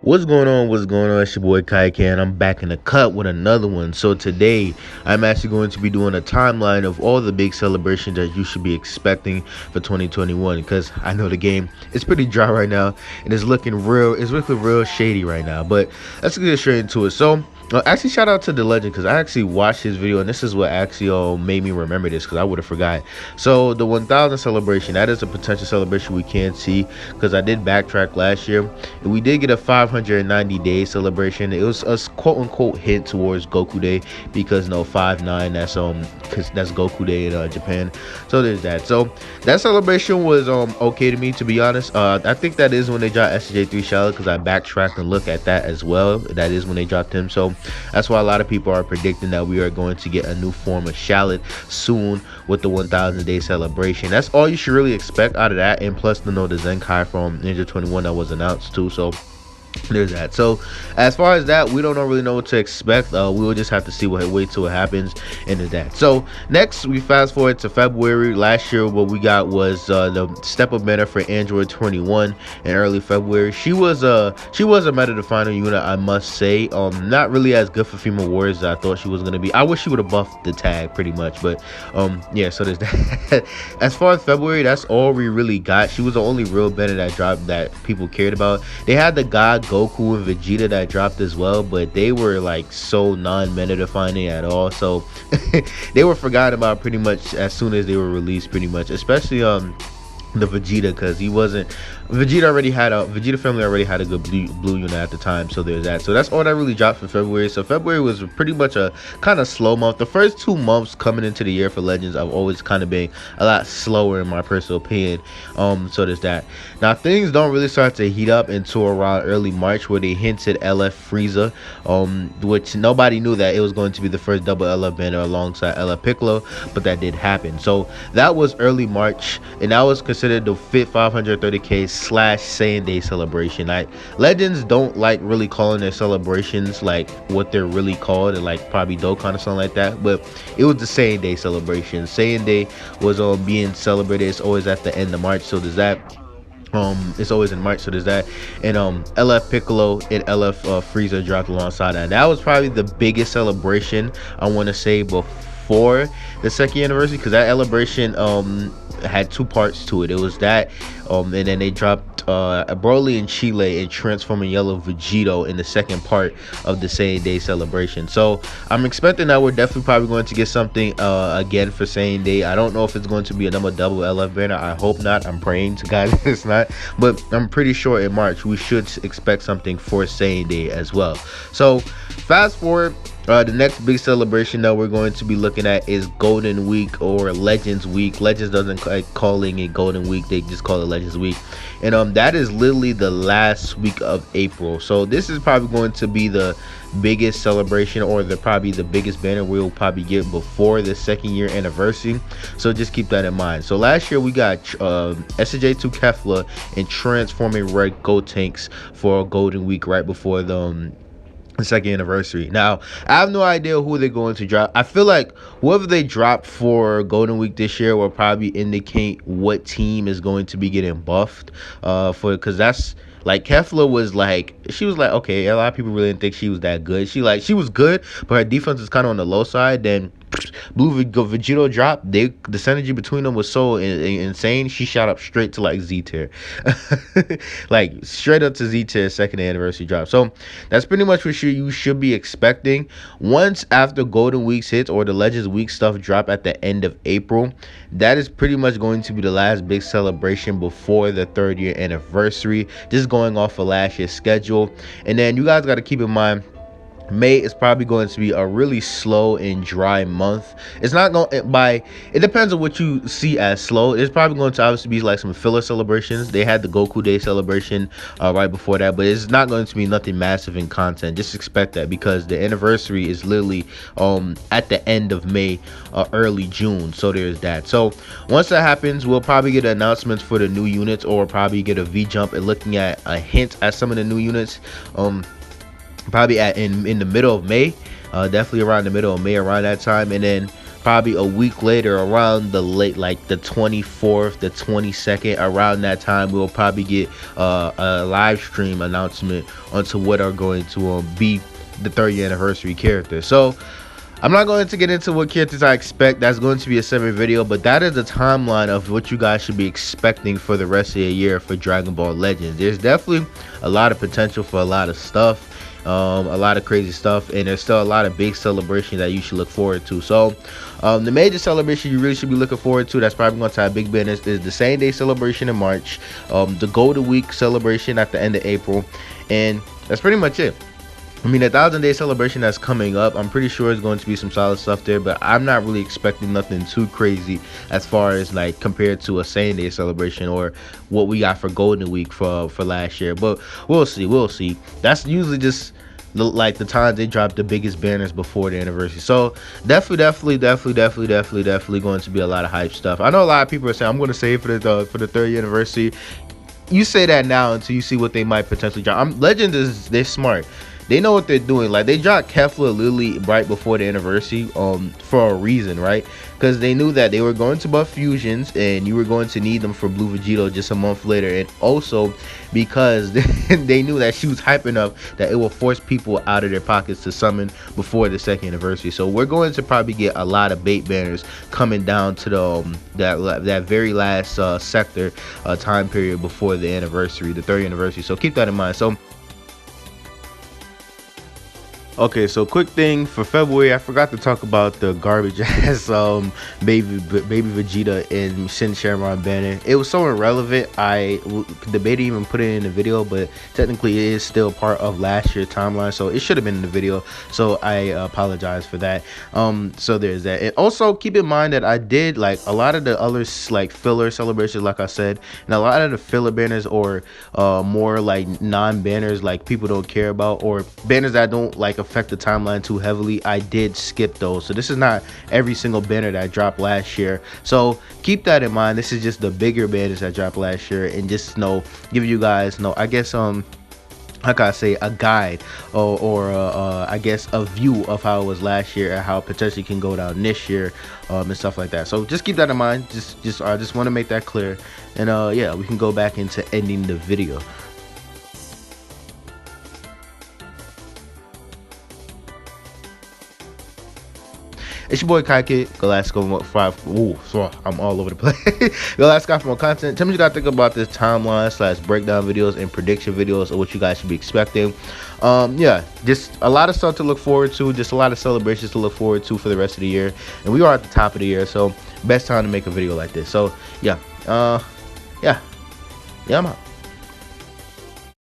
What's going on? What's going on? It's your boy Kai, and I'm back in the cut with another one. So today, I'm actually going to be doing a timeline of all the big celebrations that you should be expecting for 2021. Because I know the game is pretty dry right now, and it's looking real shady right now. But let's get straight into it. So. Actually, shout out to the legend because I actually watched his video, and this is what actually made me remember this because I would have forgot. So the 1000 celebration, that is a potential celebration we can see because I did backtrack last year, and we did get a 590-day celebration. It was a quote unquote hint towards Goku Day because 5/9, that's because that's Goku Day in Japan. So there's that. So that celebration was okay to me, to be honest. I think that is when they dropped SJ3 Charlotte because I backtracked and looked at that as well. That is when they dropped him. So that's why a lot of people are predicting that we are going to get a new form of Charlotte soon with the 1000-day celebration. That's all you should really expect out of that, and plus the Zenkai from Ninja 21 that was announced too. So there's that. So as far as that, we don't really know what to expect. We will just have to wait till it happens, and there's that. So next, we fast forward to February. Last year, what we got was the step up banner for Android 21 in early February. She was a meta defining unit, I must say. Not really as good for female warriors as I thought she was gonna be. I wish she would have buffed the tag pretty much, but yeah. So there's that. As far as February, that's all we really got. She was the only real banner that dropped that people cared about. They had the God Goku and Vegeta that dropped as well, but they were like so non-meta defining at all, so they were forgotten about pretty much as soon as they were released, pretty much, especially the Vegeta, because Vegeta family already had a good blue unit at the time. So there's that. So that's all that really dropped for February. So February was pretty much a kind of slow month. The first 2 months coming into the year for Legends, I've always kind of been a lot slower in my personal opinion. So there's that. Now things don't really start to heat up until around early March, where they hinted LF Frieza, which nobody knew that it was going to be the first double LF banner alongside LF Piccolo, but that did happen. So that was early March, and that was considered the fit 530k / Saiyan Day celebration. Legends don't like really calling their celebrations like what they're really called, and like probably Dokkan or something like that, but it was the Saiyan Day celebration. Saiyan Day was being celebrated. It's always at the end of March, so there's that. It's always in March, so there's that. And LF Piccolo and LF Frieza dropped alongside that. That was probably the biggest celebration, I want to say, before the second anniversary, because that celebration had 2 parts to it. It was that and then they dropped Broly and Chile and transforming Yellow Vegito in the second part of the Saiyan Day celebration. So I'm expecting that we're definitely probably going to get something again for Saiyan Day. I don't know if it's going to be another double LF banner. I hope not. I'm praying to God it's not, but I'm pretty sure in March we should expect something for Saiyan Day as well. So fast forward, the next big celebration that we're going to be looking at is Golden Week or Legends Week. Legends doesn't like calling it Golden Week, they just call it Legends Week, and that is literally the last week of April. So this is probably going to be the biggest celebration, or probably the biggest banner we'll probably get before the 2nd year anniversary. So just keep that in mind. So last year we got SJ2 Kefla and transforming Red Gotenks for Golden Week right before the 2nd anniversary. Now I have no idea who they're going to drop. I feel like whoever they drop for Golden Week this year will probably indicate what team is going to be getting buffed because that's like Kefla was like, she was like, okay, a lot of people really didn't think she was that good. She was good, but her defense is kind of on the low side. Then Blue Vegito dropped. The synergy between them was so insane. She shot up straight to like Z tier, like straight up to Z tier 2nd anniversary drop. So that's pretty much what you should be expecting. Once after Golden Weeks hits or the Legends Week stuff drop at the end of April, that is pretty much going to be the last big celebration before the 3rd year anniversary. Just going off of last year's schedule, and then you guys got to keep in mind, May is probably going to be a really slow and dry month. It's not going it depends on what you see as slow. It's probably going to obviously be like some filler celebrations. They had the Goku Day celebration right before that, but it's not going to be nothing massive in content. Just expect that because the anniversary is literally at the end of May, early June. So there's that. So once that happens, we'll probably get announcements for the new units, or probably get a V jump and looking at a hint at some of the new units. Probably in the middle of May, definitely around the middle of May, around that time. And then probably a week later, around the late, like the 24th, the 22nd, around that time, we'll probably get a live stream announcement onto what are going to be the 30th anniversary characters. So I'm not going to get into what characters I expect. That's going to be a separate video, but that is the timeline of what you guys should be expecting for the rest of the year for Dragon Ball Legends. There's definitely a lot of potential for a lot of stuff, a lot of crazy stuff, and there's still a lot of big celebrations that you should look forward to. So the major celebration you really should be looking forward to, that's probably going to have big business, is the same day celebration in March, the Golden Week celebration at the end of April, and that's pretty much it. I mean, the 1,000-day celebration that's coming up, I'm pretty sure it's going to be some solid stuff there, but I'm not really expecting nothing too crazy as far as like compared to a Saiyan day celebration or what we got for Golden Week for last year. But we'll see. That's usually just like the times they drop the biggest banners before the anniversary. So definitely going to be a lot of hype stuff. I know a lot of people are saying I'm going to save for the 30th anniversary. You say that now until you see what they might potentially drop. Legend is, they're smart. They know what they're doing. Like, they dropped Kefla literally right before the anniversary for a reason, right? Because they knew that they were going to buff fusions and you were going to need them for Blue Vegito just a month later, and also because they knew that she was hype enough that it will force people out of their pockets to summon before the second anniversary. So we're going to probably get a lot of bait banners coming down to the that very last sector time period before the anniversary, the 30th anniversary. So keep that in mind. So okay, so quick thing for February, I forgot to talk about the garbage ass baby Vegeta and Shin Shenron banner. It was so irrelevant. I debated even put it in the video, but technically it is still part of last year's timeline, so it should have been in the video. So I apologize for that. So there's that. And also keep in mind that I did like a lot of the other like filler celebrations, like I said, and a lot of the filler banners or more like non-banners like people don't care about, or banners that don't like affect the timeline too heavily, I did skip those. So this is not every single banner that dropped last year, so keep that in mind. This is just the bigger banners that dropped last year, and just give you guys I guess how can I say, a guide or I guess a view of how it was last year and how it potentially can go down this year, and stuff like that. So just keep that in mind. I just want to make that clear, and yeah, we can go back into ending the video. It's your boy Hakai. Go last go 5. Ooh, so I'm all over the place. Go last guy for more content. Tell me what you gotta think about this timeline / breakdown videos and prediction videos of what you guys should be expecting. Yeah, just a lot of stuff to look forward to. Just a lot of celebrations to look forward to for the rest of the year. And we are at the top of the year, so best time to make a video like this. So yeah, I'm out.